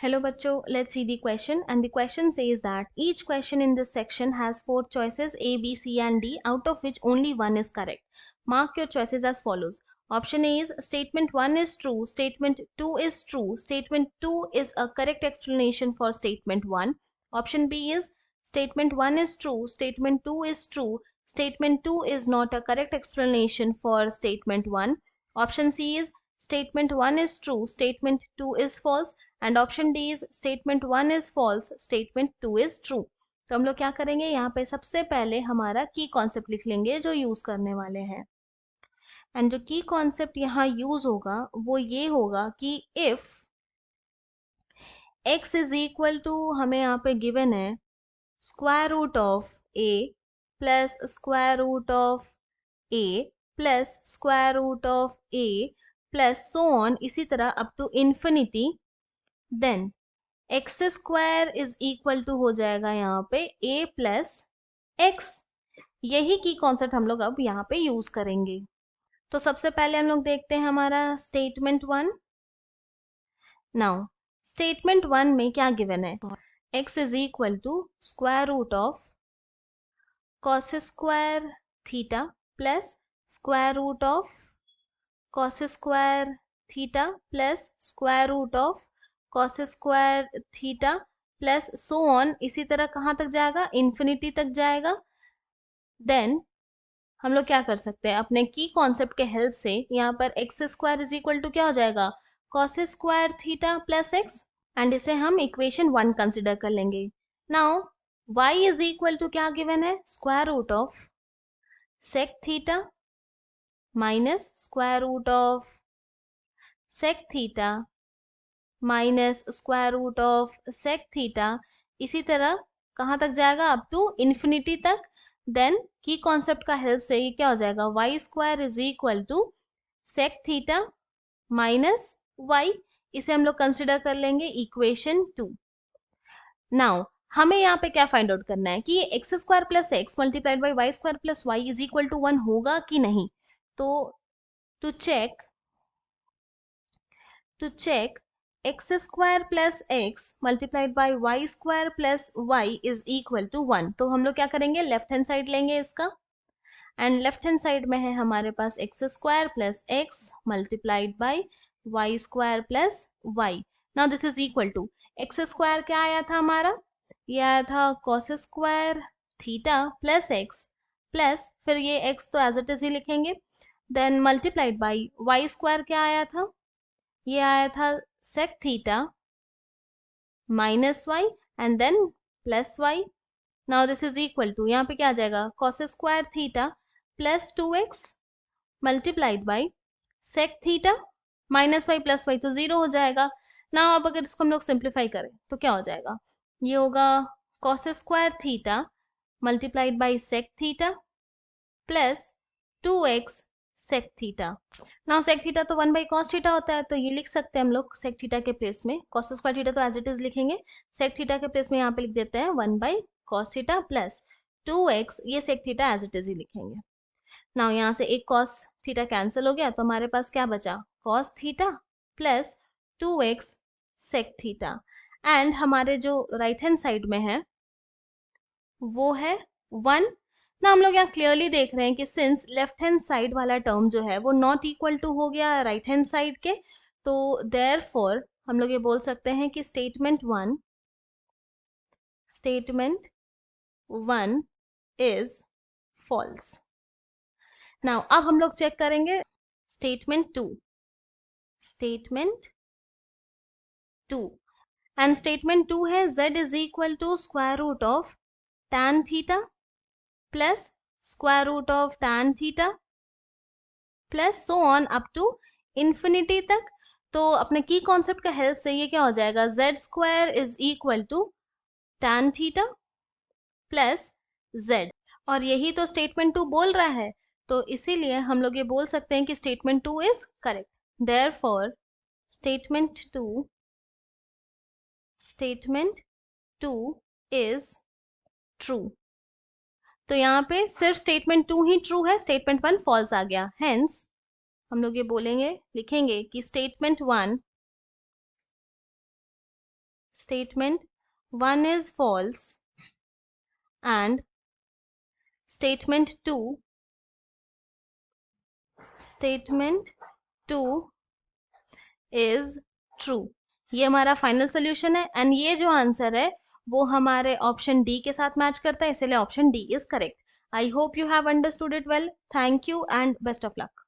Hello bachcho, let's see the question, and the question says that each question in this section has 4 choices A, B, C and D, out of which only one is correct. Mark your choices as follows. Option A is statement 1 is true, statement 2 is true, statement 2 is a correct explanation for statement 1. Option B is statement 1 is true, statement 2 is true, statement 2 is not a correct explanation for statement 1. Option C is statement 1 is true, statement 2 is false, and option D is statement 1 is false, statement 2 is true. तो हम लोग क्या करेंगे, यहाँ पे सबसे पहले हमारा की कॉन्सेप्ट लिख लेंगे जो यूज करने वाले हैं. एंड जो की कॉन्सेप्ट यहाँ यूज होगा वो ये होगा कि if x is equal to, हमें यहाँ पे गिवन है square root of a plus square root of a plus square root of a plus so on, इसी तरह up to infinity, then X square is equal to हो जाएगा यहाँ पे a प्लस एक्स. यही की कॉन्सेप्ट हम लोग अब यहाँ पे यूज करेंगे. तो सबसे पहले हम लोग देखते हैं हमारा स्टेटमेंट 1. नाउ स्टेटमेंट 1 में क्या गिवन है, x is equal to square root of cos square theta plus square root of cos square theta plus square root of cos square theta plus so on, इसी तरह कहाँ तक जाएगा, infinity तक जाएगा. देन हम लोग क्या कर सकते हैं, अपने की कॉन्सेप्ट के हेल्प से यहाँ पर X square is equal to क्या हो जाएगा, cos square theta plus X, and इसे हम इक्वेशन 1 कंसिडर कर लेंगे. Now y is equal to क्या गिवन है, square root of sec theta minus square root of sec theta minus square root of sec theta, इसी तरह कहाँ तक जाएगा, अप टू इन्फिनिटी तक. देन की कॉन्सेप्ट का हेल्प से ये क्या हो जाएगा, Y square is equal to sec theta minus Y, इसे हम लोग कंसिडर कर लेंगे इक्वेशन 2. नाउ हमें यहाँ पे क्या फाइंड आउट करना है कि ये X square plus x multiplied by Y square plus Y is equal to 1 होगा कि नहीं. तो to check x square plus x multiplied by Y square plus Y is equal to 1. तो हम लोग क्या करेंगे, लेफ्ट हैंड साइड लेंगे इसका, एंड लेफ्ट हैंड साइड में है हमारे पास x square plus x multiplied by Y square plus y. Now this is equal to x square क्या आया था हमारा, ये आया था cos square theta plus x plus फिर ये एक्स तो एज इट इज ही लिखेंगे, then multiplied by Y square क्या आया था, ये आया था sec theta minus y and then plus y. Now this is equal to, यहाँ पे क्या आ जाएगा, cos square theta plus 2x multiplied by sec theta minus y plus y, तो 0 हो जाएगा. Now अब अगर इसको हम लोग सिंप्लीफाई करें तो क्या हो जाएगा, ये होगा cos square theta multiplied by sec theta plus 2x sec theta. Now sec theta तो 1 बाई cos थीटा होता है, तो ये लिख सकते हैं हम लोग sec थीटा के प्लेस में, cos स्क्वायर थीटा तो एज इट इज लिखेंगे, sec थीटा के प्लेस में यहाँ पे लिख देते हैं 1 by cos theta plus 2x, ये sec theta as it is ही लिखेंगे. नाउ यहाँ से एक cos थीटा कैंसिल हो गया, तो हमारे पास क्या बचा, cos theta plus 2x sec theta, and हमारे जो राइट हैंड साइड में है वो है 1. ना हम लोग यहाँ क्लियरली देख रहे हैं कि सिंस लेफ्ट हैंड साइड वाला टर्म जो है वो नॉट इक्वल टू हो गया राइट हैंड साइड के, तो देयरफॉर हम लोग ये बोल सकते हैं कि स्टेटमेंट 1 इज फॉल्स. नाउ अब हम लोग चेक करेंगे स्टेटमेंट 2. एंड स्टेटमेंट 2 है z is equal to square root of tan theta plus square root of tan theta plus so on up to infinity तक. तो अपने की कॉन्सेप्ट का हेल्प से ये क्या हो जाएगा, z square is equal to tan theta plus z, और यही तो स्टेटमेंट 2 बोल रहा है, तो इसीलिए हम लोग ये बोल सकते हैं कि statement 2 is correct. Therefore statement 2 is true. तो यहाँ पे सिर्फ स्टेटमेंट 2 ही ट्रू है, स्टेटमेंट 1 फॉल्स आ गया. हेंस हम लोग ये बोलेंगे, लिखेंगे कि statement 1 statement 1 is false and statement 2 is true। ये हमारा फाइनल सोल्यूशन है एंड ये जो आंसर है वो हमारे ऑप्शन डी के साथ मैच करता है, इसलिए option D is correct. I hope you have understood it well. Thank you and best of luck.